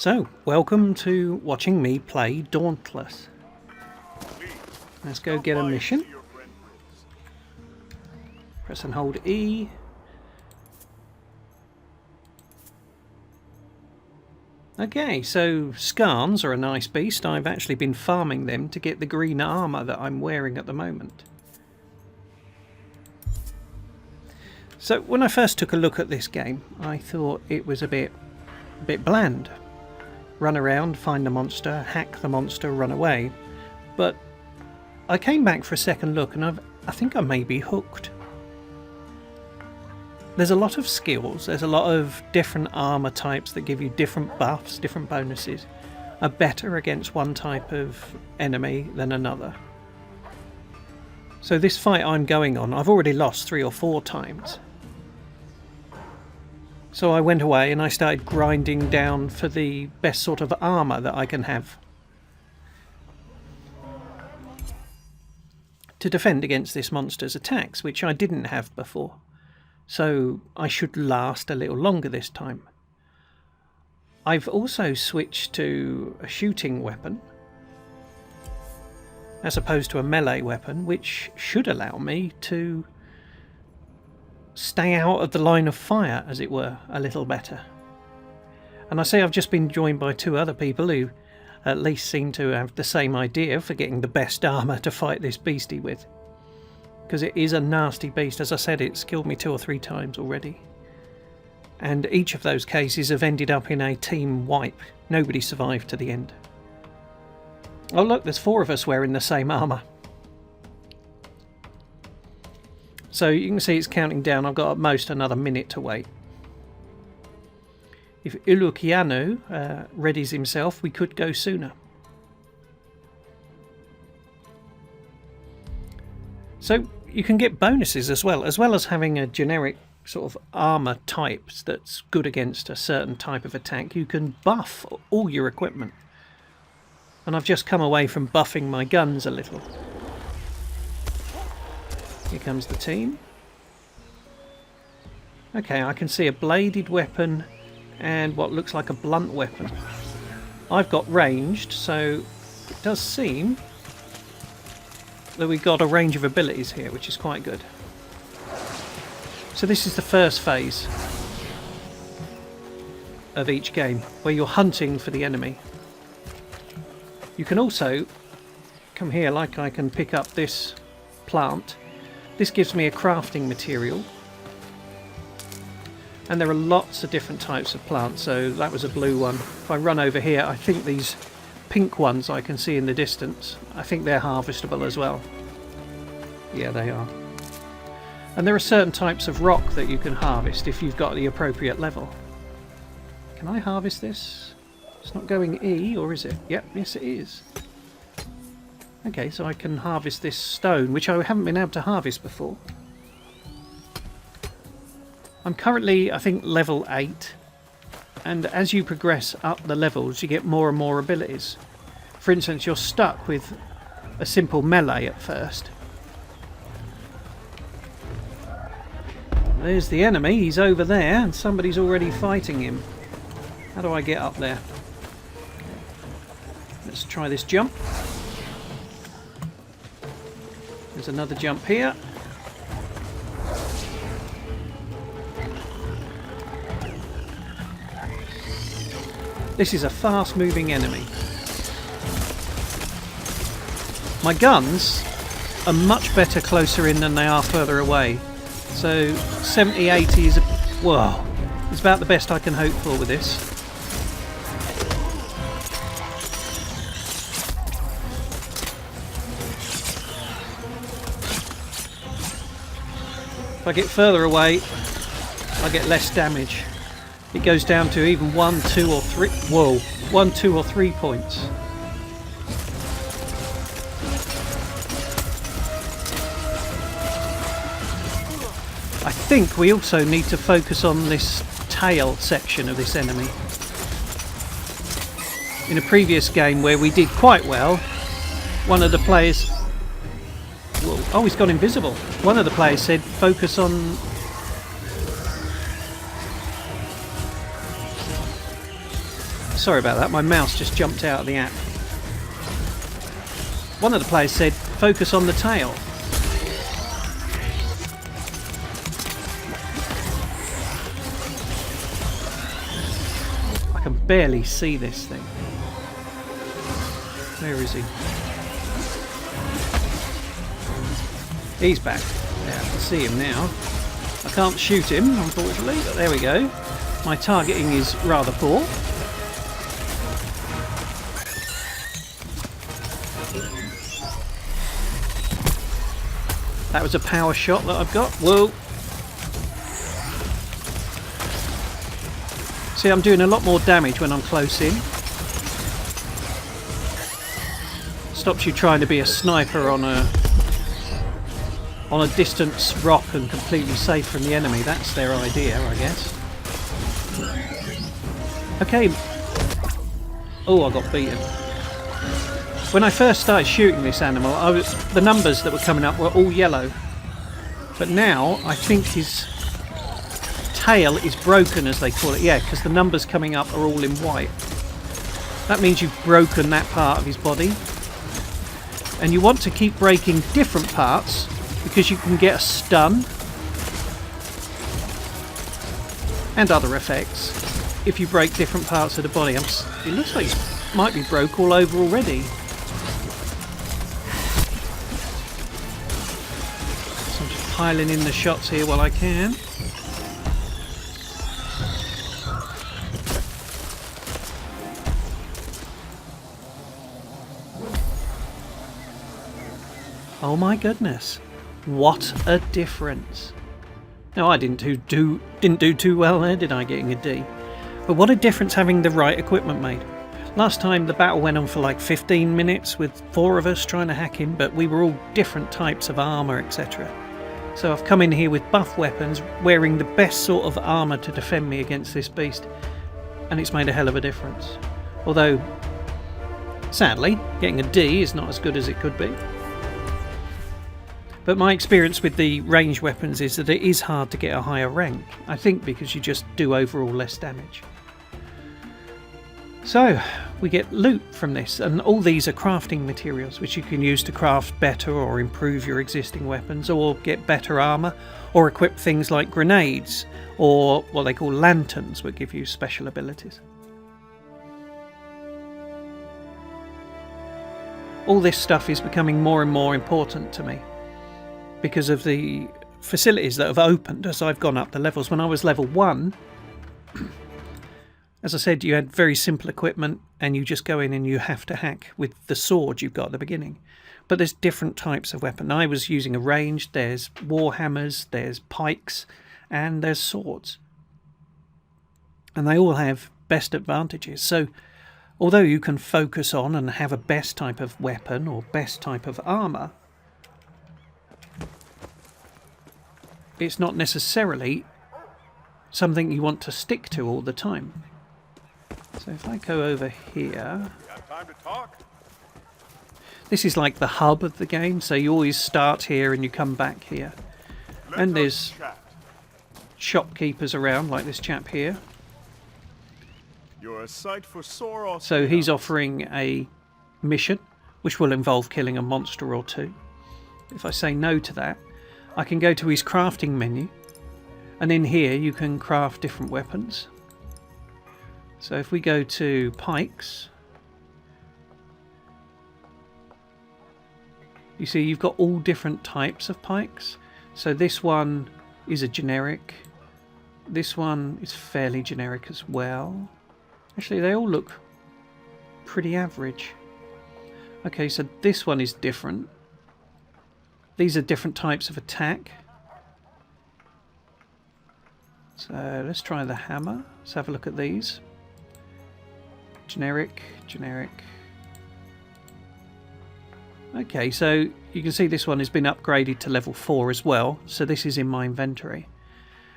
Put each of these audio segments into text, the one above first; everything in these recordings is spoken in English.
So, welcome to watching me play Dauntless. Let's go get a mission. Press and hold E. Okay, so scarns are a nice beast. I've actually been farming them to get the green armour that I'm wearing at the moment. So when I first took a look at this game, I thought it was a bit bland. Run around, find the monster, hack the monster, run away. But I came back for a second look and I think I may be hooked. There's a lot of skills, there's a lot of different armour types that give you different buffs, different bonuses, are better against one type of enemy than another. So this fight I'm going on, I've already lost 3 or 4 times. So I went away and I started grinding down for the best sort of armour that I can have to defend against this monster's attacks, which I didn't have before. So I should last a little longer this time. I've also switched to a shooting weapon as opposed to a melee weapon, which should allow me to stay out of the line of fire, as it were, a little better. And I say I've just been joined by 2 other people who at least seem to have the same idea for getting the best armour to fight this beastie with. Because it is a nasty beast. As I said, it's killed me 2 or 3 times already. And each of those cases have ended up in a team wipe. Nobody survived to the end. Oh look, there's 4 of us wearing the same armour. So you can see it's counting down. I've got at most another minute to wait. If Ulukiano readies himself, we could go sooner. So you can get bonuses as well as having a generic sort of armour types that's good against a certain type of attack. You can buff all your equipment. And I've just come away from buffing my guns a little. Here comes the team. Okay, I can see a bladed weapon and what looks like a blunt weapon. I've got ranged, so it does seem that we've got a range of abilities here, which is quite good. So this is the first phase of each game, where you're hunting for the enemy. You can also come here, like I can pick up this plant. This gives me a crafting material. And there are lots of different types of plants. So that was a blue one. If I run over here, I think these pink ones I can see in the distance, I think they're harvestable as well. Yeah, they are. And there are certain types of rock that you can harvest if you've got the appropriate level. Can I harvest this? It's not going E, or is it? Yep, yes it is. Okay, so I can harvest this stone, which I haven't been able to harvest before. I'm currently, I think, level 8. And as you progress up the levels, you get more and more abilities. For instance, you're stuck with a simple melee at first. There's the enemy, he's over there, and somebody's already fighting him. How do I get up there? Let's try this jump. There's another jump here. This is a fast-moving enemy. My guns are much better closer in than they are further away. So 70-80 is whoa, it's about the best I can hope for with this. If I get further away, I get less damage. It goes down to even 1, 2 or 3. Whoa, 1, 2 or 3 points. I think we also need to focus on this tail section of this enemy. In a previous game where we did quite well, one of the players... Whoa, oh, he's gone invisible. One of the players said focus on... Sorry about that, my mouse just jumped out of the app. One of the players said, focus on the tail. I can barely see this thing. Where is he? He's back. Yeah, I can see him now. I can't shoot him, unfortunately, but there we go. My targeting is rather poor. That was a power shot that I've got. Whoa! See, I'm doing a lot more damage when I'm close in. Stops you trying to be a sniper on a distance rock and completely safe from the enemy. That's their idea, I guess. Okay. Oh, I got beaten. When I first started shooting this animal, the numbers that were coming up were all yellow. But now, I think his tail is broken, as they call it. Yeah, because the numbers coming up are all in white. That means you've broken that part of his body. And you want to keep breaking different parts, because you can get a stun and other effects if you break different parts of the body. It looks like it might be broke all over already. So I'm just piling in the shots here while I can. Oh my goodness. What a difference. Now, I didn't do too well there, did I, getting a D? But what a difference having the right equipment made. Last time the battle went on for like 15 minutes with 4 of us trying to hack him, but we were all different types of armour, etc. So I've come in here with buff weapons, wearing the best sort of armour to defend me against this beast, and it's made a hell of a difference. Although, sadly, getting a D is not as good as it could be. But my experience with the ranged weapons is that it is hard to get a higher rank, I think because you just do overall less damage. So, we get loot from this, and all these are crafting materials which you can use to craft better or improve your existing weapons, or get better armour, or equip things like grenades, or what they call lanterns, which give you special abilities. All this stuff is becoming more and more important to me, because of the facilities that have opened as I've gone up the levels. When I was level 1, as I said, you had very simple equipment and you just go in and you have to hack with the sword you've got at the beginning. But there's different types of weapon. I was using a ranged, there's war hammers, there's pikes, and there's swords. And they all have best advantages. So although you can focus on and have a best type of weapon or best type of armour, it's not necessarily something you want to stick to all the time. So if I go over here, Got time to talk? this is like the hub of the game, so you always start here and you come back here. And there's shopkeepers around, like this chap here. You're a sight for sore eyes. So he's offering a mission, which will involve killing a monster or 2. If I say no to that, I can go to his crafting menu, and in here you can craft different weapons. So if we go to pikes, you see you've got all different types of pikes. So this one is a generic, this one is fairly generic as well. Actually, they all look pretty average. Okay, so this one is different. These are different types of attack. So let's try the hammer. Let's have a look at these. Generic, generic. Okay, so you can see this one has been upgraded to level 4 as well. So this is in my inventory.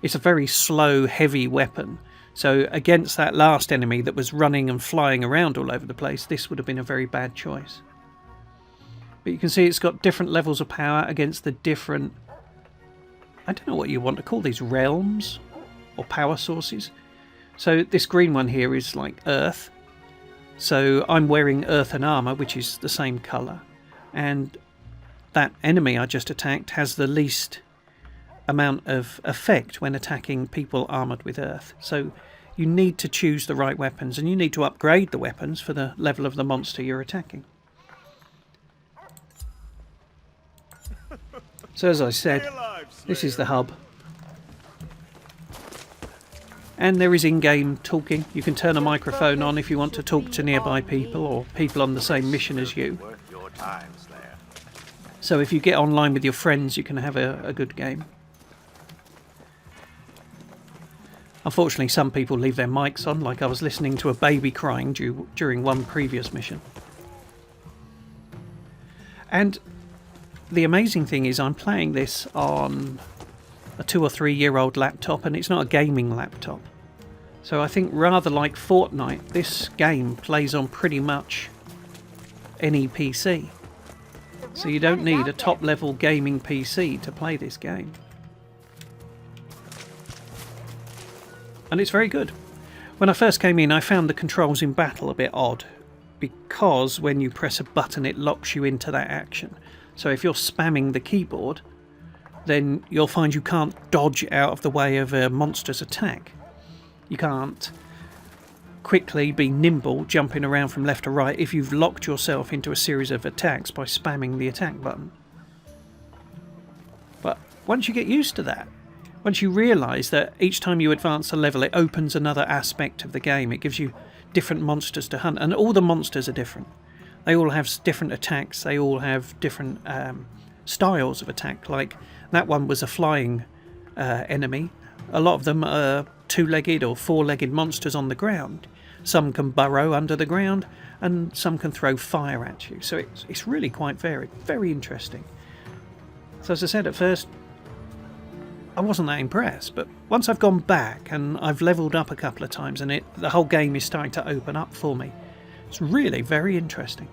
It's a very slow, heavy weapon. So against that last enemy that was running and flying around all over the place, this would have been a very bad choice. But you can see it's got different levels of power against the different, I don't know what you want to call these, realms or power sources. So this green one here is like earth, So I'm wearing earthen armour, which is the same colour, and that enemy I just attacked has the least amount of effect when attacking people armoured with earth. So you need to choose the right weapons, and you need to upgrade the weapons for the level of the monster you're attacking. So as I said, this is the hub. And there is in-game talking. You can turn a microphone on if you want to talk to nearby people or people on the same mission as you. So if you get online with your friends, you can have a good game. Unfortunately, some people leave their mics on, like I was listening to a baby crying during one previous mission. And the amazing thing is I'm playing this on a 2 or 3 year old laptop, and it's not a gaming laptop. So I think rather like Fortnite, this game plays on pretty much any PC. So you don't need a top level gaming PC to play this game. And it's very good. When I first came in, I found the controls in battle a bit odd, because when you press a button it locks you into that action. So if you're spamming the keyboard, then you'll find you can't dodge out of the way of a monster's attack. You can't quickly be nimble, jumping around from left to right if you've locked yourself into a series of attacks by spamming the attack button. But once you get used to that, once you realise that each time you advance a level it opens another aspect of the game, it gives you different monsters to hunt, and all the monsters are different. They all have different attacks, they all have different styles of attack. Like that one was a flying enemy. A lot of them are two-legged or four-legged monsters on the ground. Some can burrow under the ground, and some can throw fire at you. So it's really quite varied, very interesting. So as I said at first, I wasn't that impressed, but once I've gone back and I've levelled up a couple of times and the whole game is starting to open up for me, it's really very interesting.